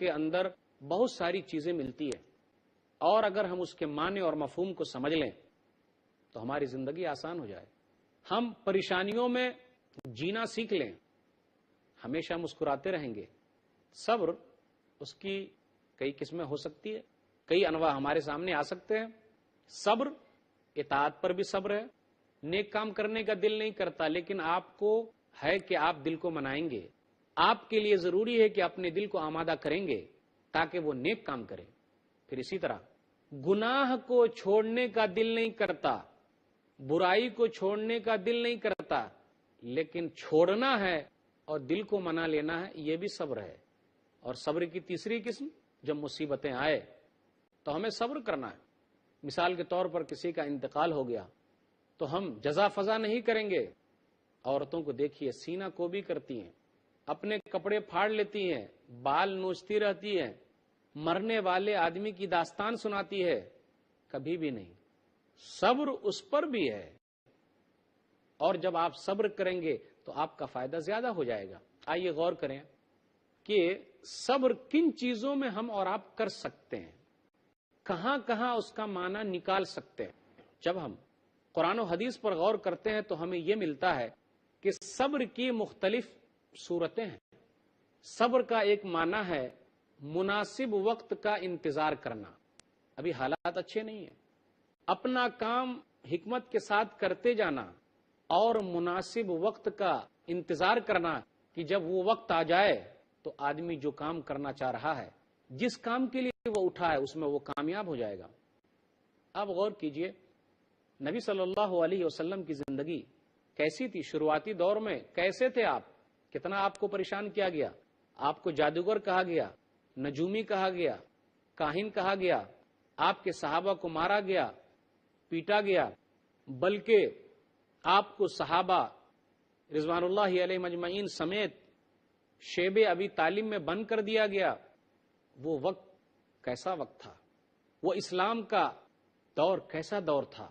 کے اندر بہت ساری چیزیں ملتی ہے، اور اگر ہم اس کے معنی اور مفہوم کو سمجھ لیں تو ہماری زندگی آسان ہو جائے. ہم پریشانیوں میں جینا سیکھ لیں، ہمیشہ مسکراتے رہیں گے. صبر اس کی کئی قسمیں ہو سکتی ہے، کئی انواع ہمارے سامنے آ سکتے ہیں. صبر اطاعت پر بھی صبر ہے. نیک کام کرنے کا دل نہیں کرتا، لیکن آپ کو ہے کہ آپ دل کو منائیں گے. آپ کے لیے ضروری ہے کہ اپنے دل کو آمادہ کریں گے تاکہ وہ نیک کام کرے. پھر اسی طرح گناہ کو چھوڑنے کا دل نہیں کرتا، برائی کو چھوڑنے کا دل نہیں کرتا، لیکن چھوڑنا ہے اور دل کو منا لینا ہے، یہ بھی صبر ہے. اور صبر کی تیسری قسم، جب مصیبتیں آئے تو ہمیں صبر کرنا ہے. مثال کے طور پر کسی کا انتقال ہو گیا تو ہم جزا فضا نہیں کریں گے. عورتوں کو دیکھیے، سینہ کو بھی کرتی ہیں، اپنے کپڑے پھاڑ لیتی ہیں، بال نوچتی رہتی ہیں، مرنے والے آدمی کی داستان سناتی ہے. کبھی بھی نہیں. صبر اس پر بھی ہے، اور جب آپ صبر کریں گے تو آپ کا فائدہ زیادہ ہو جائے گا. آئیے غور کریں کہ صبر کن چیزوں میں ہم اور آپ کر سکتے ہیں، کہاں کہاں اس کا معنی نکال سکتے ہیں. جب ہم قرآن و حدیث پر غور کرتے ہیں تو ہمیں یہ ملتا ہے کہ صبر کی مختلف صورتیں ہیں. صبر کا ایک معنی ہے مناسب وقت کا انتظار کرنا. ابھی حالات اچھے نہیں ہیں، اپنا کام حکمت کے ساتھ کرتے جانا اور مناسب وقت کا انتظار کرنا کہ جب وہ وقت آ جائے تو آدمی جو کام کرنا چاہ رہا ہے، جس کام کے لیے وہ اٹھا ہے، اس میں وہ کامیاب ہو جائے گا. آپ غور کیجئے، نبی صلی اللہ علیہ وسلم کی زندگی کیسی تھی؟ شروعاتی دور میں کیسے تھے آپ؟ کتنا آپ کو پریشان کیا گیا، آپ کو جادوگر کہا گیا، نجومی کہا گیا، کاہن کہا گیا، آپ کے صحابہ کو مارا گیا، پیٹا گیا، بلکہ آپ کو صحابہ رضوان اللہ علیہ مجمعین سمیت شیب ابی طالب میں بند کر دیا گیا. وہ وقت کیسا وقت تھا؟ وہ اسلام کا دور کیسا دور تھا؟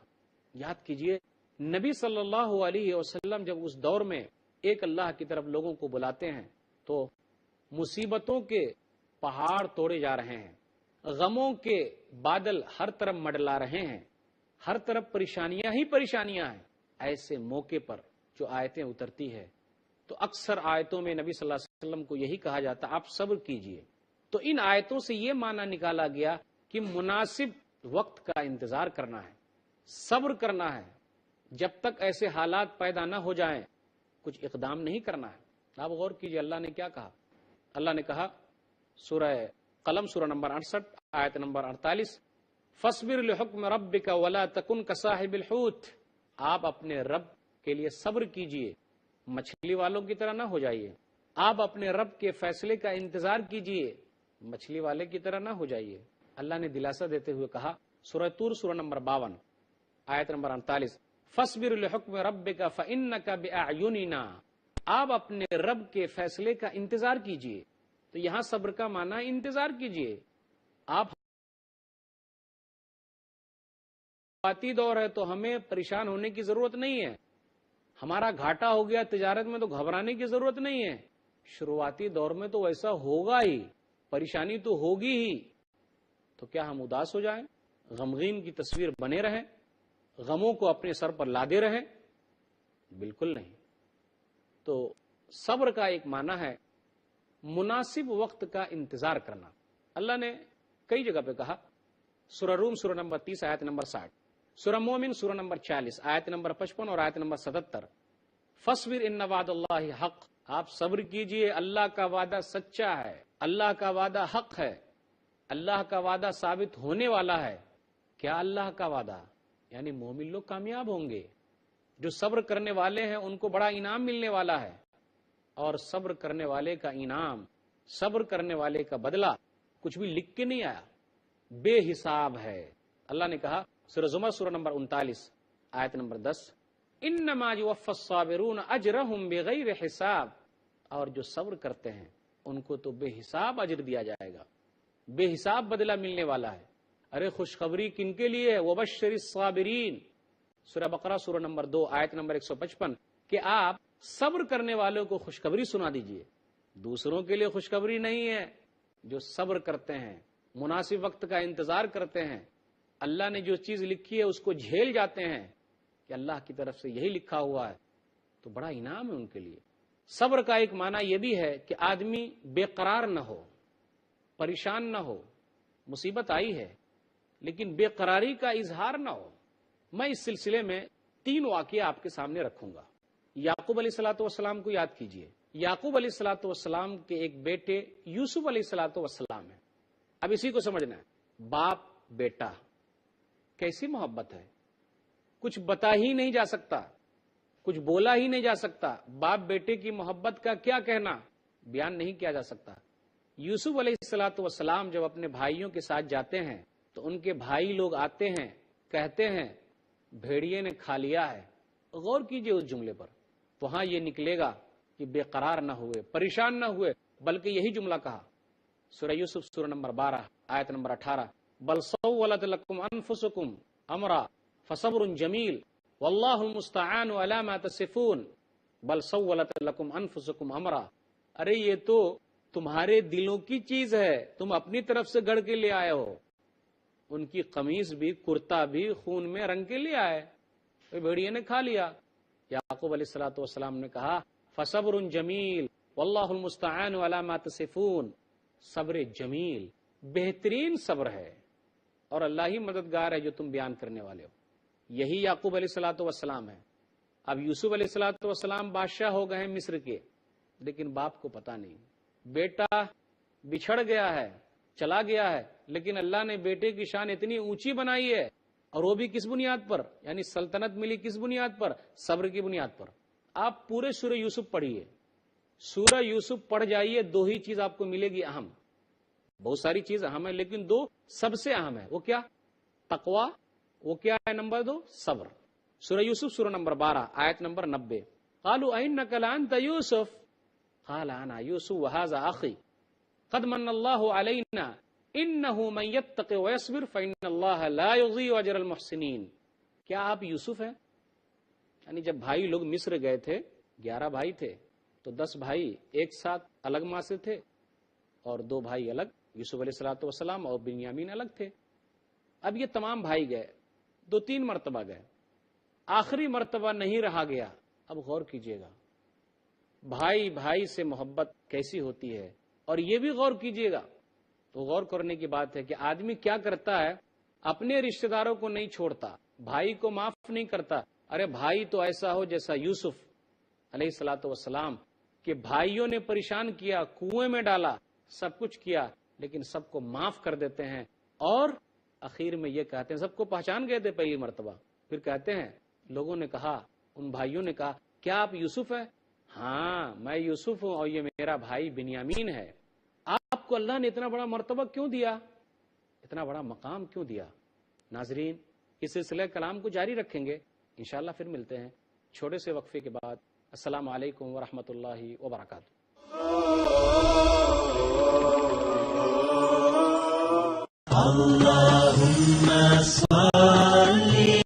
یاد کیجئے، نبی صلی اللہ علیہ وسلم جب اس دور میں ایک اللہ کی طرف لوگوں کو بلاتے ہیں تو مصیبتوں کے پہاڑ توڑے جا رہے ہیں، غموں کے بادل ہر طرف مڈلا رہے ہیں، ہر طرف پریشانیاں ہی پریشانیاں ہیں. ایسے موقع پر جو آیتیں اترتی ہے تو اکثر آیتوں میں نبی صلی اللہ علیہ وسلم کو یہی کہا جاتا آپ صبر کیجئے. تو ان آیتوں سے یہ معنی نکالا گیا کہ مناسب وقت کا انتظار کرنا ہے، صبر کرنا ہے، جب تک ایسے حالات پیدا نہ ہو جائیں کچھ اقدام نہیں کرنا ہے. آپ غور کیجئے اللہ نے کیا کہا. اللہ نے کہا سورہ قلم سورہ نمبر 68 آیت نمبر 48، فاصبر لحکم ربک ولا تکن کصاحب الحوت. آپ اپنے رب کے لیے صبر کیجئے، مچھلی والوں کی طرح نہ ہو جائیے. آپ اپنے رب کے فیصلے کا انتظار کیجئے، مچھلی والے کی طرح نہ ہو جائیے. اللہ نے دلاسا دیتے ہوئے کہا سورہ طور سورہ نمبر 52 آیت نمبر 48، فاصبر لحکم ربک فانک باعیننا. آپ اپنے رب کے فیصلے کا انتظار کیجئے. تو یہاں صبر کا معنی انتظار کیجئے. آپ شروعاتی دور ہے تو ہمیں پریشان ہونے کی ضرورت نہیں ہے. ہمارا گھاٹا ہو گیا تجارت میں تو گھبرانے کی ضرورت نہیں ہے. شروعاتی دور میں تو ایسا ہوگا ہی، پریشانی تو ہوگی ہی. تو کیا ہم اداس ہو جائیں، غمگین کی تصویر بنے رہیں، غموں کو اپنے سر پر لادے رہیں؟ بالکل نہیں. تو صبر کا ایک معنی ہے مناسب وقت کا انتظار کرنا. اللہ نے کئی جگہ پہ کہا، سورہ روم سورہ نمبر 30 آیت نمبر 60، سورہ مومن سورہ نمبر 40 آیت نمبر 55 اور آیت نمبر 77، فاصبر ان وعد اللہ حق. آپ صبر کیجئے، اللہ کا وعدہ سچا ہے، اللہ کا وعدہ حق ہے، اللہ کا وعدہ ثابت ہونے والا ہے. کیا اللہ کا وعدہ؟ یعنی مومن لوگ کامیاب ہوں گے. جو صبر کرنے والے ہیں ان کو بڑا انعام ملنے والا ہے. اور صبر کرنے والے کا انعام، صبر کرنے والے کا بدلہ کچھ بھی لکھ کے نہیں آیا، بے حساب ہے. اللہ نے کہا سورہ زمر سورہ نمبر 39 آیت نمبر 10، انما یوفی الصابرون اجرہم بغیر حساب. اور جو صبر کرتے ہیں ان کو تو بے حساب اجر دیا جائے گا، بے حساب بدلہ ملنے والا ہے. ارے خوشخبری کن کے لیے ہے؟ وبشر الصابرین سورہ بقرہ سورہ نمبر 2 آیت نمبر 155، کہ آپ صبر کرنے والوں کو خوشخبری سنا دیجئے. دوسروں کے لیے خوشخبری نہیں ہے، جو صبر کرتے ہیں، مناسب وقت کا انتظار کرتے ہیں، اللہ نے جو چیز لکھی ہے اس کو جھیل جاتے ہیں کہ اللہ کی طرف سے یہی لکھا ہوا ہے، تو بڑا انعام ہے ان کے لیے۔ صبر کا ایک معنی یہ بھی ہے کہ آدمی بے قرار نہ ہو، پریشان نہ ہو، مصیبت آئی ہے لیکن بے قراری کا اظہار نہ ہو۔ میں اس سلسلے میں 3 واقعہ آپ کے سامنے رکھوں گا۔ یعقوب علیہ الصلوۃ والسلام کو یاد کیجئے۔ یعقوب علیہ الصلوۃ والسلام کے ایک بیٹے یوسف علیہ الصلوۃ والسلام ہیں۔ اب اسی کو سمجھنا ہے، باپ بیٹا کیسی محبت ہے، کچھ بتا ہی نہیں جا سکتا، کچھ بولا ہی نہیں جا سکتا۔ باپ بیٹے کی محبت کا کیا کہنا، بیان نہیں کیا جا سکتا۔ یوسف علیہ الصلوۃ والسلام جب اپنے بھائیوں کے ساتھ جاتے ہیں تو ان کے بھائی لوگ آتے ہیں، کہتے ہیں بھیڑیے نے کھا لیا ہے۔ غور کیجئے اس جملے پر، وہاں یہ نکلے گا کہ بے قرار نہ ہوئے، پریشان نہ ہوئے، بلکہ یہی جملہ کہا۔ سورہ یوسف سورہ نمبر 12 آیت نمبر 18، بل سولت لکم انفسکم امرا فصبر جمیل واللہ المستعان علی ما تصفون، بل سولت لکم انفسکم امرا، ارے یہ تو تمہارے دلوں کی چیز ہے، تم اپنی طرف سے گڑھ کے لے آئے ہو۔ ان کی قمیص بھی کرتا بھی خون میں رنگ کے لے آئے، بھیڑیے نے کھا لیا۔ یعقوب علیہ الصلوۃ والسلام نے کہا فصبر جمیل واللہ المستعان علی ما تصفون، صبر جمیل بہترین صبر ہے اور اللہ ہی مددگار ہے جو تم بیان کرنے والے ہو۔ یہی یعقوب علیہ الصلوۃ والسلام ہے۔ اب یوسف علیہ الصلوۃ والسلام بادشاہ ہو گئے ہیں مصر کے، لیکن باپ کو پتا نہیں، بیٹا بچھڑ گیا ہے، چلا گیا ہے، لیکن اللہ نے بیٹے کی شان اتنی اونچی بنائی ہے، اور وہ بھی کس بنیاد پر، یعنی سلطنت ملی کس بنیاد پر، صبر کی بنیاد پر۔ آپ پورے سورہ یوسف پڑھیے، سورہ یوسف پڑھ جائیے، 2 ہی چیز آپ کو ملے گی اہم، بہت ساری چیز اہم ہے لیکن 2 سب سے اہم ہے۔ وہ کیا؟ تقوی، وہ کیا ہے نمبر 2؟ صبر۔ سورہ یوسف سورہ نمبر 12 آیت نمبر 90، قالوا اینک لانت یوسف قال انا یوسف وهذا اخی قد من اللہ علینا انہ من یتق ویصبر فان اللہ لا یضیع اجر المحسنین۔ کیا آپ یوسف ہیں؟ یعنی جب بھائی لوگ مصر گئے تھے، 11 بھائی تھے، تو 10 بھائی ایک ساتھ الگ ماں سے تھے اور 2 بھائی الگ، یوسف علیہ الصلوۃ والسلام اور بنیامین الگ تھے۔ اب یہ تمام بھائی گئے، 2-3 مرتبہ گئے، آخری مرتبہ نہیں رہا گیا۔ اب غور کیجئے گا، بھائی بھائی سے محبت کیسی ہوتی ہے، اور یہ بھی غور کیجئے گا۔ تو غور کرنے کی بات ہے کہ آدمی کیا کرتا ہے، اپنے رشتہ داروں کو نہیں چھوڑتا، بھائی کو معاف نہیں کرتا۔ ارے بھائی تو ایسا ہو جیسا یوسف علیہ الصلوۃ والسلام، کہ بھائیوں نے پریشان کیا، کنویں میں ڈالا، سب کچھ کیا، لیکن سب کو معاف کر دیتے ہیں، اور اخیر میں یہ کہتے ہیں، سب کو پہچان گئے تھے پہلی مرتبہ، پھر کہتے ہیں، لوگوں نے کہا، ان بھائیوں نے کہا، کیا آپ یوسف ہیں؟ ہاں میں یوسف ہوں اور یہ میرا بھائی بنیامین ہے۔ آپ کو اللہ نے اتنا بڑا مرتبہ کیوں دیا، اتنا بڑا مقام کیوں دیا؟ ناظرین، اس سلسلہ کلام کو جاری رکھیں گے انشاءاللہ، پھر ملتے ہیں چھوٹے سے وقفے کے بعد۔ السلام علیکم ورحمۃ اللہ وبرکاتہ۔ اللهم